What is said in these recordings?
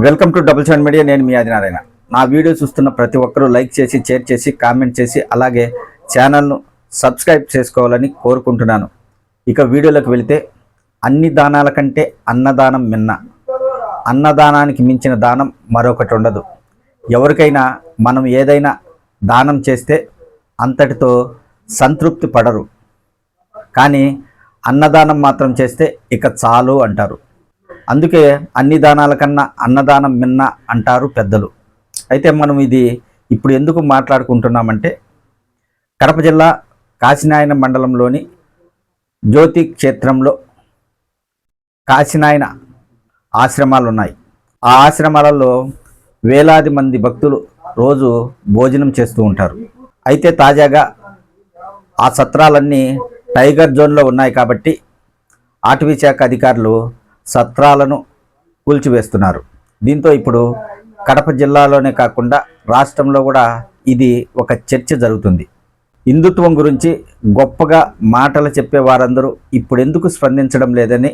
Welcome to double seven media. నేను మీ ఆదినారాయణ. నా video చూస్తున్న ప్రతి ఒక్కరూ లైక్ చేసి, షేర్ చేసి, కామెంట్ చేసి, అలాగే ఛానల్ను సబ్స్క్రైబ్ చేసుకోవాలని కోరుకుంటున్నాను. ఇక వీడియోలోకి వెళితే, అన్ని దానాల కంటే అన్నదానం మిన్న. అన్నదానానికి మించిన దానం మరొకటి ఉండదు. ఎవరికైనా మనం ఏదైనా దానం చేస్తే అంతటితో సంతృప్తి పడరు, కానీ అన్నదానం మాత్రం చేస్తే ఇక చాలు అంటారు. అందుకే అన్ని దానాల కన్నా అన్నదానం మిన్న అంటారు పెద్దలు. అయితే మనం ఇది ఇప్పుడు ఎందుకు మాట్లాడుకుంటున్నామంటే, కడప జిల్లా కాశీనాయన మండలంలోని జ్యోతి క్షేత్రంలో కాశీనాయన ఆశ్రమాలు ఉన్నాయి. ఆ ఆశ్రమాలలో వేలాది మంది భక్తులు రోజు భోజనం చేస్తూ ఉంటారు. అయితే తాజాగా ఆ సత్రాలన్నీ టైగర్ జోన్లో ఉన్నాయి కాబట్టి అటవీ శాఖ అధికారులు సత్రాలను కూల్చివేస్తున్నారు. దీంతో ఇప్పుడు కడప జిల్లాలోనే కాకుండా రాష్ట్రంలో కూడా ఇది ఒక చర్చ జరుగుతుంది. హిందుత్వం గురించి గొప్పగా మాటలు చెప్పే వారందరూ ఇప్పుడు ఎందుకు స్పందించడం లేదని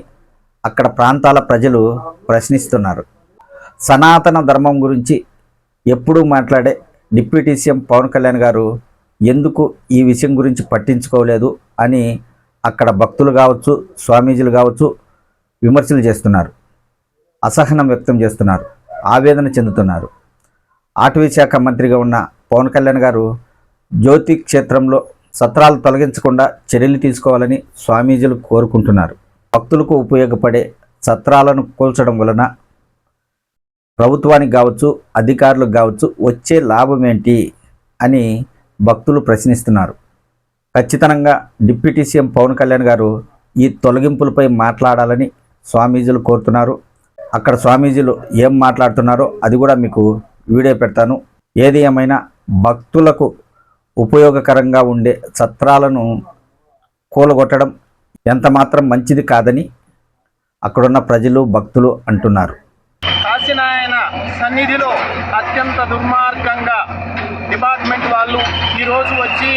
అక్కడ ప్రాంతాల ప్రజలు ప్రశ్నిస్తున్నారు. సనాతన ధర్మం గురించి ఎప్పుడూ మాట్లాడే డిప్యూటీ సీఎం పవన్ కళ్యాణ్ గారు ఎందుకు ఈ విషయం గురించి పట్టించుకోలేదు అని అక్కడ భక్తులు కావచ్చు, స్వామీజీలు కావచ్చు విమర్శలు చేస్తున్నారు, అసహనం వ్యక్తం చేస్తున్నారు, ఆవేదన చెందుతున్నారు. అటవీ శాఖ మంత్రిగా ఉన్న పవన్ కళ్యాణ్ గారు జ్యోతి క్షేత్రంలో సత్రాలు తొలగించకుండా చర్యలు తీసుకోవాలని స్వామీజీలు కోరుకుంటున్నారు. భక్తులకు ఉపయోగపడే సత్రాలను కూల్చడం వలన ప్రభుత్వానికి కావచ్చు, అధికారులకు కావచ్చు వచ్చే లాభం ఏంటి అని భక్తులు ప్రశ్నిస్తున్నారు. ఖచ్చితంగా డిప్యూటీ సీఎం పవన్ కళ్యాణ్ గారు ఈ తొలగింపులపై మాట్లాడాలని స్వామీజీలు కోరుతున్నారు. అక్కడ స్వామీజీలు ఏం మాట్లాడుతున్నారో అది కూడా మీకు వీడియో పెడతాను. ఏది ఏమైనా భక్తులకు ఉపయోగకరంగా ఉండే సత్రాలను కూలగొట్టడం ఎంత మాత్రం మంచిది కాదని అక్కడున్న ప్రజలు, భక్తులు అంటున్నారు. కాశీనాయన సన్నిధిలో అత్యంత దుర్మార్గంగా డిపార్ట్మెంట్ వాళ్ళు ఈరోజు వచ్చి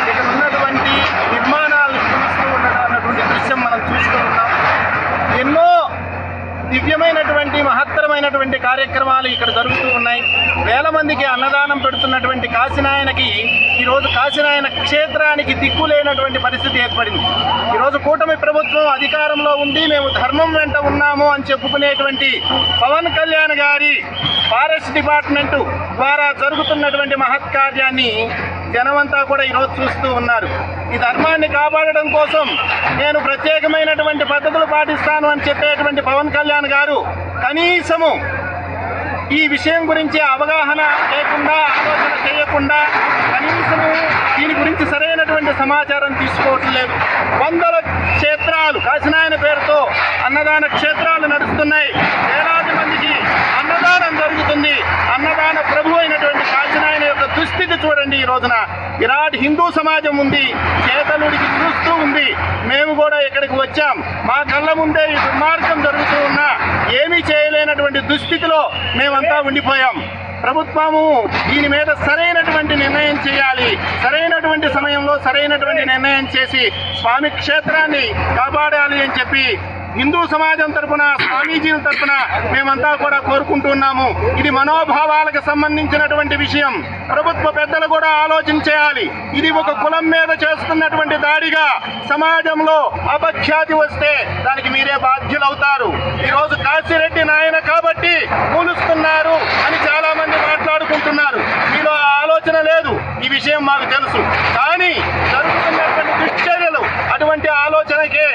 ఇక్కడ ఉన్నటువంటి నిర్మాణాలు చూస్తూ ఉండడం అన్నటువంటి దృశ్యం మనం చూస్తూ ఉన్నాం. ఎన్నో దివ్యమైనటువంటి మహత్తరమైనటువంటి కార్యక్రమాలు ఇక్కడ జరుగుతూ ఉన్నాయి. వేల మందికి అన్నదానం పెడుతున్నటువంటి కాశీనాయనకి ఈరోజు కాశీనాయన క్షేత్రానికి దిక్కు లేనటువంటి పరిస్థితి ఏర్పడింది. ఈరోజు కూటమి ప్రభుత్వం అధికారంలో ఉండి మేము ధర్మం వెంట ఉన్నాము అని చెప్పుకునేటువంటి పవన్ కళ్యాణ్ గారి ఫారెస్ట్ డిపార్ట్మెంటు ద్వారా జరుగుతున్నటువంటి మహత్కార్యాన్ని జనమంతా కూడా ఈరోజు చూస్తూ ఉన్నారు. ఈ ధర్మాన్ని కాపాడడం కోసం నేను ప్రత్యేకమైనటువంటి పద్ధతులు పాటిస్తాను అని చెప్పేటువంటి పవన్ కళ్యాణ్ గారు కనీసము ఈ విషయం గురించి అవగాహన లేకుండా, ఆలోచన చేయకుండా, కనీసము దీని గురించి సరైనటువంటి సమాచారం తీసుకోవటం లేదు. వందల క్షేత్రాలు కాశీనాయన పేరుతో అన్నదాన క్షేత్రాలు నడుస్తున్నాయి. వేలాది మందికి అన్నదానం జరుగుతుంది. అన్నదాన ప్రభు అయినటువంటి కాశీనాయన యొక్క దుస్థితి చూడండి. ఈ రోజున విరాట్ హిందూ సమాజం ఉంది, చేతలుడికి చూస్తూ ఉంది. మేము కూడా ఇక్కడికి వచ్చాం. మా కళ్ళ ముందే ఈ దుర్మార్గం జరుగుతూ ఉన్నా ఏమీ చేయలేనటువంటి దుస్థితిలో మేమంతా ఉండిపోయాం. ప్రభుత్వము దీని మీద సరైనటువంటి నిర్ణయం చేయాలి. సరైనటువంటి సమయంలో సరైనటువంటి నిర్ణయం చేసి స్వామి క్షేత్రాన్ని కాపాడాలి అని చెప్పి హిందూ సమాజం తరఫున, స్వామీజీల తరఫున మేమంతా కూడా కోరుకుంటున్నాము. ఇది మనోభావాలకు సంబంధించినటువంటి విషయం. ప్రభుత్వ పెద్దలు కూడా ఆలోచించేయాలి. ఇది ఒక కులం మీద చేస్తున్నటువంటి దాడిగా సమాజంలో అపఖ్యాతి వస్తే దానికి మీరే బాధ్యులవుతారు. ఈరోజు కాశీరెడ్డి నాయన కాబట్టి కూలుస్తున్నారు అని చాలా మంది మాట్లాడుకుంటున్నారు. మీలో ఆలోచన లేదు, ఈ విషయం మాకు తెలుసు. కానీ జరుగుతున్నటువంటి దుశ్చర్యలు అటువంటి ఆలోచనకే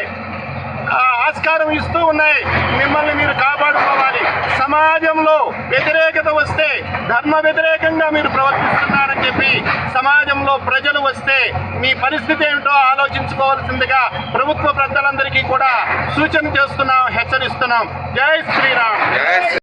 ఆస్కారం ఇస్తూ ఉన్నాయి. మిమ్మల్ని మీరు కాపాడుకోవాలి. సమాజంలో వ్యతిరేకత వస్తే, ధర్మ వ్యతిరేకంగా మీరు ప్రవర్తిస్తున్నారని చెప్పి సమాజంలో ప్రజలు వస్తే మీ పరిస్థితి ఏమిటో ఆలోచించుకోవాల్సిందిగా ప్రభుత్వ పెద్దలందరికీ కూడా సూచన చేస్తున్నాం, హెచ్చరిస్తున్నాం. జై శ్రీరామ్.